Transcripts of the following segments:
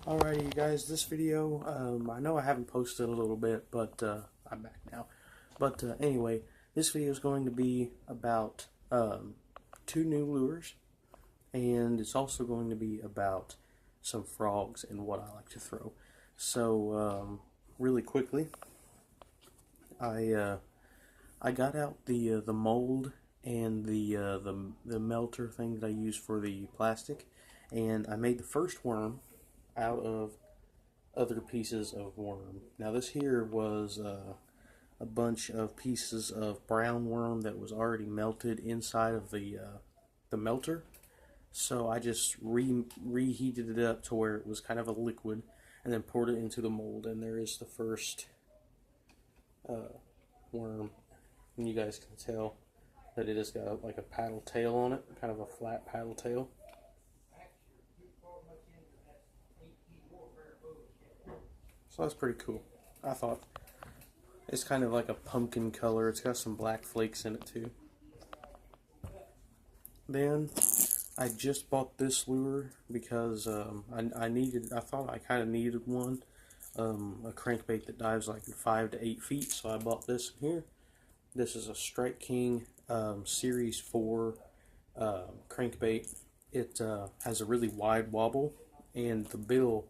Alrighty, you guys, this video, I know I haven't posted a little bit, but I'm back now. But anyway, this video is going to be about two new lures, and it's also going to be about some frogs and what I like to throw. So, really quickly, I got out the mold and the melter thing that I use for the plastic, and I made the first worm out of other pieces of worm. Now this here was a bunch of pieces of brown worm that was already melted inside of the melter. So I just reheated it up to where it was kind of a liquid, and then poured it into the mold. And there is the first worm, and you guys can tell that it has got like a paddle tail on it, kind of a flat paddle tail. So that's pretty cool, I thought. It's kind of like a pumpkin color. It's got some black flakes in it too. Then I just bought this lure because I thought I kind of needed one, a crankbait that dives like 5 to 8 feet. So I bought this here. This is a Strike King Series 4 crankbait. It has a really wide wobble, and the bill,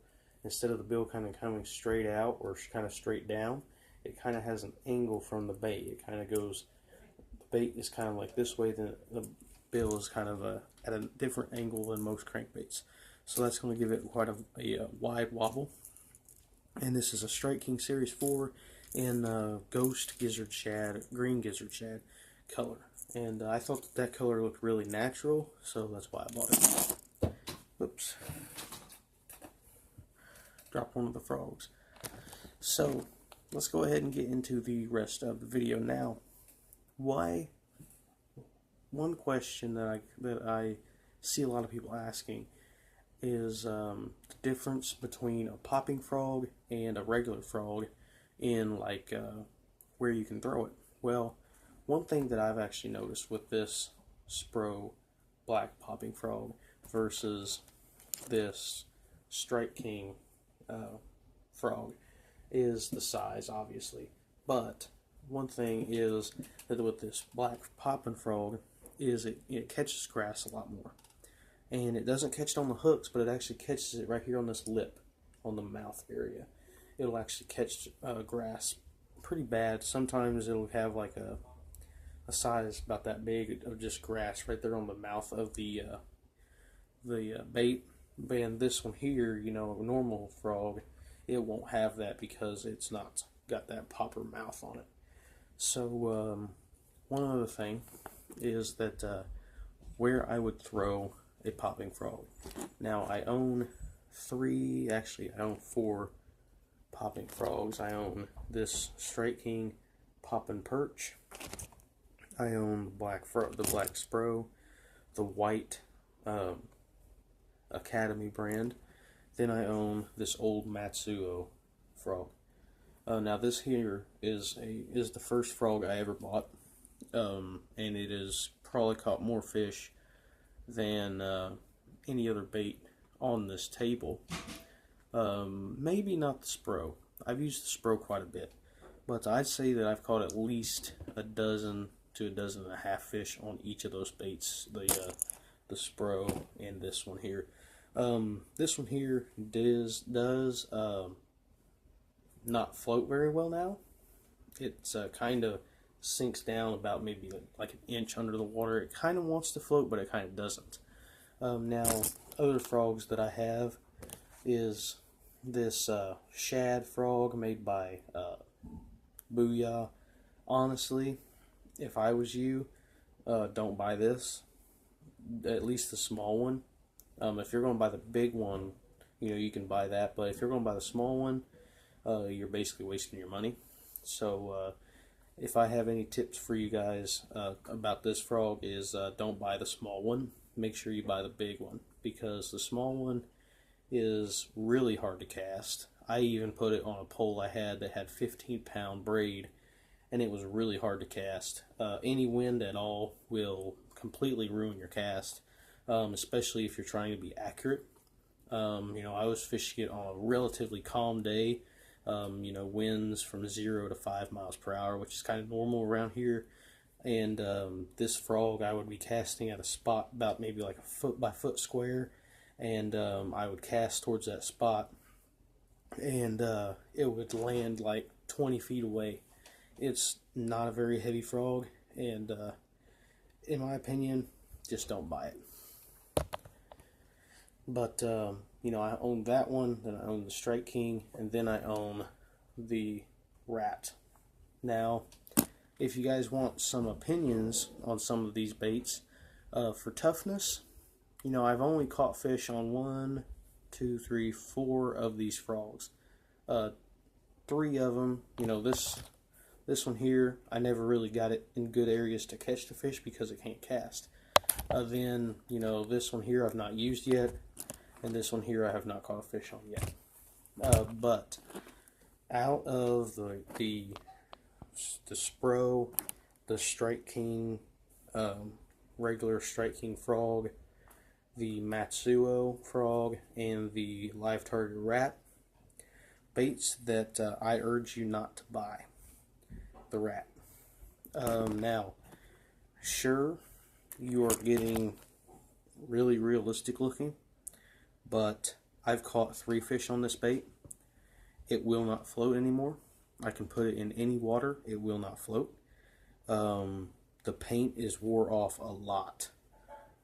instead of the bill kind of coming straight out or kind of straight down, it kind of has an angle from the bait. It kind of goes, the bait is kind of like this way, then the bill is kind of at a different angle than most crankbaits. So that's going to give it quite a wide wobble. And this is a Strike King Series 4 in Ghost Gizzard Shad, Green Gizzard Shad color. And I thought that color looked really natural, so that's why I bought it. Oops. Drop one of the frogs. So let's go ahead and get into the rest of the video now. One question that I see a lot of people asking is the difference between a popping frog and a regular frog in where you can throw it. Well, one thing that I've actually noticed with this SPRO black popping frog versus this Strike King frog is the size, obviously. But one thing is that with this black popping frog is it catches grass a lot more. And it doesn't catch it on the hooks, but it actually catches it right here on this lip, on the mouth area. It'll actually catch grass pretty bad. Sometimes it'll have like a size about that big of just grass right there on the mouth of the bait. And this one here, a normal frog, it won't have that because it's not got that popper mouth on it. So one other thing is that where I would throw a popping frog. Now I own I own 4 popping frogs. I own this Strike King Poppin' Perch. I own the black SPRO, the white Academy brand. Then I own this old Matsuo Frog. Now this here is the first frog I ever bought, and it has probably caught more fish than any other bait on this table. Maybe not the SPRO. I've used the SPRO quite a bit, but I'd say that I've caught at least a dozen to a dozen and a half fish on each of those baits. The SPRO and this one here. This one here does not float very well now. It's kind of sinks down about maybe like an inch under the water. It kind of wants to float, but it kind of doesn't. Now, other frogs that I have is this shad frog made by Booyah. Honestly, if I was you, don't buy this. At least the small one. If you're going to buy the big one, you can buy that. But if you're going to buy the small one, you're basically wasting your money. So if I have any tips for you guys about this frog is don't buy the small one. Make sure you buy the big one, because the small one is really hard to cast. I even put it on a pole I had that had 15-pound braid, and it was really hard to cast. Any wind at all will completely ruin your cast, especially if you're trying to be accurate. I was fishing it on a relatively calm day. Winds from 0 to 5 miles per hour, which is kind of normal around here. And this frog, I would be casting at a spot about maybe like a foot by foot square, and I would cast towards that spot, and it would land like 20 feet away. It's not a very heavy frog, and in my opinion, just don't buy it. But I own that one, then I own the Strike King, and then I own the Rat. Now, if you guys want some opinions on some of these baits, for toughness, I've only caught fish on 1, 2, 3, 4 of these frogs. 3 of them, this one here, I never really got it in good areas to catch the fish because it can't cast. Then, this one here I've not used yet, and this one here I have not caught a fish on yet. But out of the SPRO, the Strike King, regular Strike King frog, the Matsuo Frog, and the Live Target Rat, baits that I urge you not to buy. The Rat. Now, sure, you are getting really realistic looking, but I've caught 3 fish on this bait. It will not float anymore. I can put it in any water, it will not float. The paint is wore off a lot.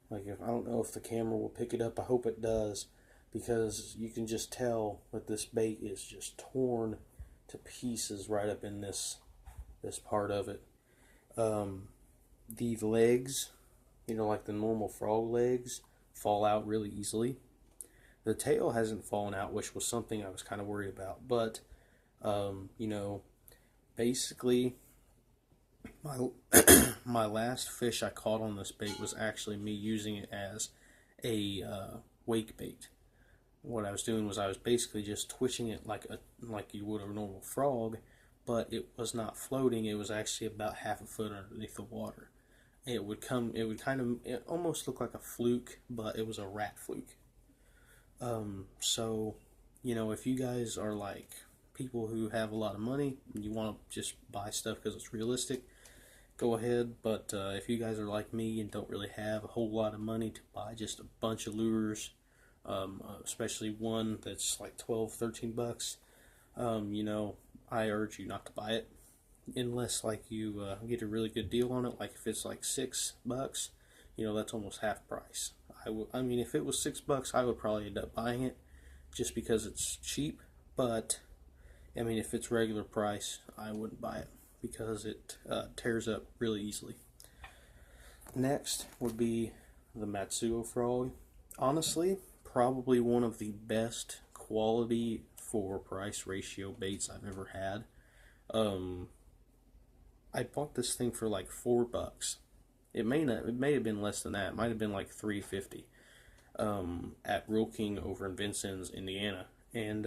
Like, I don't know if the camera will pick it up, I hope it does, because you can just tell that this bait is just torn to pieces right up in this part of it. The legs, like the normal frog legs, fall out really easily. The tail hasn't fallen out, which was something I was kind of worried about. But, basically, my last fish I caught on this bait was actually me using it as a wake bait. What I was doing was I was basically just twitching it like you would a normal frog, but it was not floating. It was actually about half a foot underneath the water. It almost look like a fluke, but it was a rat fluke. So, if you guys are like people who have a lot of money and you want to just buy stuff because it's realistic, go ahead. But if you guys are like me and don't really have a whole lot of money to buy just a bunch of lures, especially one that's like 12, 13 bucks, I urge you not to buy it unless like you get a really good deal on it. Like if it's like $6, that's almost half price. If it was $6, I would probably end up buying it just because it's cheap. But if it's regular price, I wouldn't buy it because it tears up really easily. Next would be the Matsuo Frog. Honestly, probably one of the best quality for price ratio baits I've ever had. I bought this thing for like $4. It may have been less than that. It might have been like $3.50 at Real King over in Vincennes, Indiana. And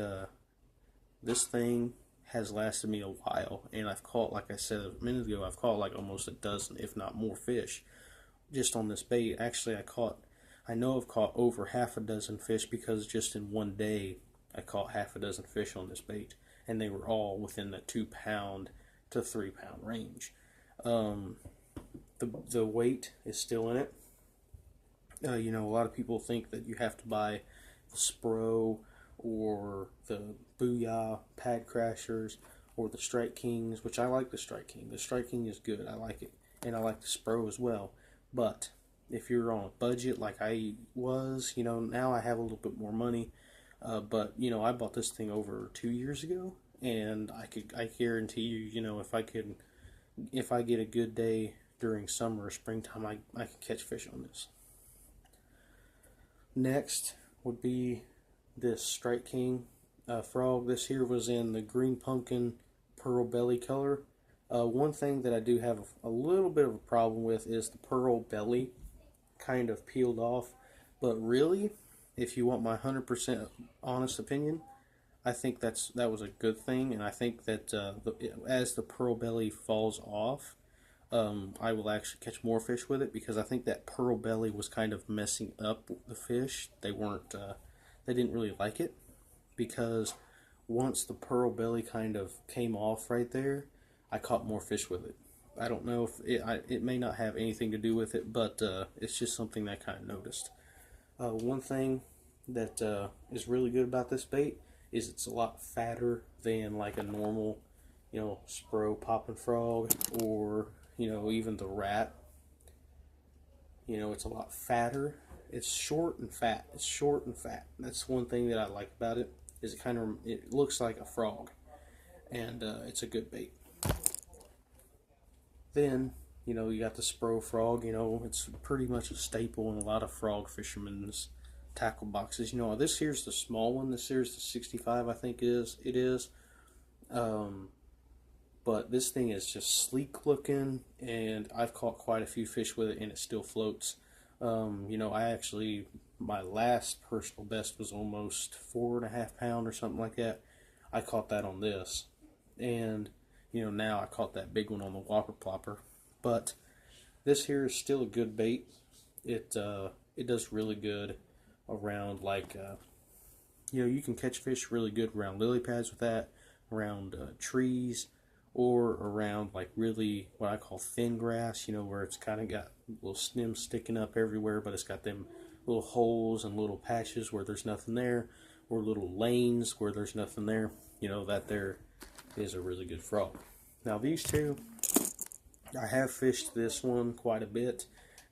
this thing has lasted me a while, and I've caught, like I said a minute ago, I've caught like almost a dozen, if not more, fish just on this bait. Actually, I know I've caught over half a dozen fish because just in one day I caught half a dozen fish on this bait, and they were all within the 2-pound to 3-pound range. The weight is still in it. A lot of people think that you have to buy the SPRO or the Booyah Pad Crashers or the Strike Kings, which I like the Strike King. The Strike King is good. I like it. And I like the SPRO as well. But if you're on a budget like I was, now I have a little bit more money. But I bought this thing over 2 years ago, and I guarantee you, if I get a good day during summer or springtime, I can catch fish on this. Next would be this Strike King frog. This here was in the green pumpkin pearl belly color. One thing that I do have a little bit of a problem with is the pearl belly kind of peeled off. But really, if you want my 100% honest opinion, I think that was a good thing, and I think that as the pearl belly falls off, I will actually catch more fish with it, because I think that pearl belly was kind of messing up the fish. They weren't they didn't really like it, because once the pearl belly kind of came off right there, I caught more fish with it. I don't know if it may not have anything to do with it, but it's just something that I kind of noticed. One thing that is really good about this bait is it's a lot fatter than like a normal, SPRO popping frog, or even the rat. It's a lot fatter. It's short and fat. It's short and fat. That's one thing that I like about it. Is it looks like a frog, and it's a good bait. Then, you got the SPRO frog. It's pretty much a staple in a lot of frog fishermen's tackle boxes. This here's the small one. This here's the 65, I think it is. But this thing is just sleek looking, and I've caught quite a few fish with it, and it still floats. My last personal best was almost 4.5 pounds or something like that. I caught that on this, and now I caught that big one on the Whopper Plopper. But this here is still a good bait. It does really good around, like, you can catch fish really good around lily pads with that, around trees, or around like really what I call thin grass, where it's kind of got little stems sticking up everywhere, but it's got them little holes and little patches where there's nothing there, or little lanes where there's nothing there. That there is a really good frog. Now these two, I have fished this one quite a bit,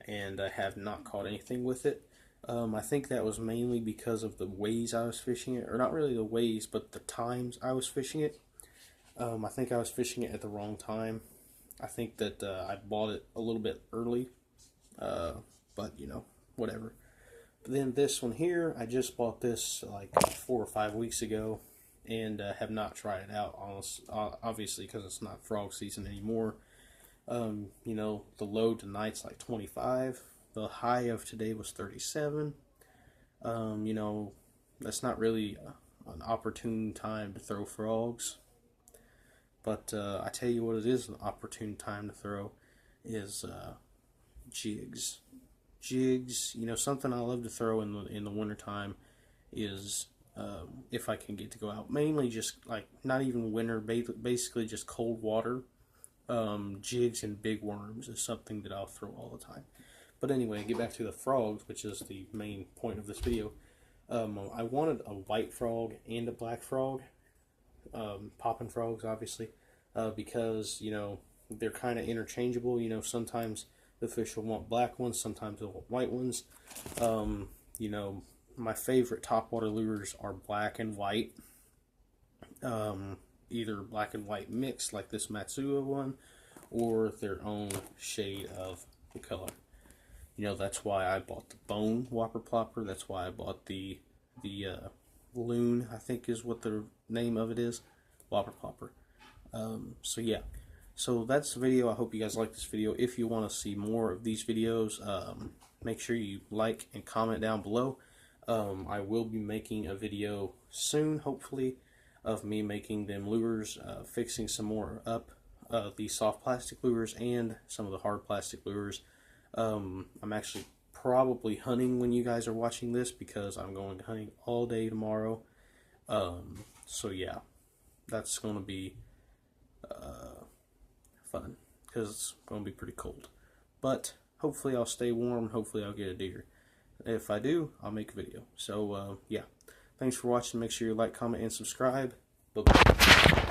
and I have not caught anything with it. I think that was mainly because of the ways I was fishing it, or not really the ways, but the times I was fishing it. I think I was fishing it at the wrong time. I think that I bought it a little bit early, but whatever. But then this one here, I just bought this like 4 or 5 weeks ago, and have not tried it out, obviously, because it's not frog season anymore. The low tonight's like 25. The high of today was 37. That's not really an opportune time to throw frogs. But I tell you what, it is an opportune time to throw is jigs. Jigs, something I love to throw in the wintertime is, if I can get to go out, mainly just like not even winter, basically just cold water. Jigs and big worms is something that I'll throw all the time. But anyway, get back to the frogs, which is the main point of this video. I wanted a white frog and a black frog. Popping frogs, obviously, because they're kind of interchangeable. Sometimes the fish will want black ones, sometimes they'll want white ones. My favorite topwater lures are black and white, either black and white mixed like this Matsuo one, or their own shade of the color. That's why I bought the bone Whopper Plopper. That's why I bought the loon, I think is what the name of it is, Whopper Plopper. So yeah, so that's the video. I hope you guys like this video. If you want to see more of these videos, make sure you like and comment down below. I will be making a video soon, hopefully, of me making them lures, fixing some more up, the soft plastic lures and some of the hard plastic lures. I'm actually probably hunting when you guys are watching this, because I'm going hunting all day tomorrow. So yeah, that's going to be fun, because it's going to be pretty cold. But hopefully I'll stay warm, hopefully I'll get a deer. If I do, I'll make a video. So yeah, thanks for watching. Make sure you like, comment, and subscribe. Bye-bye.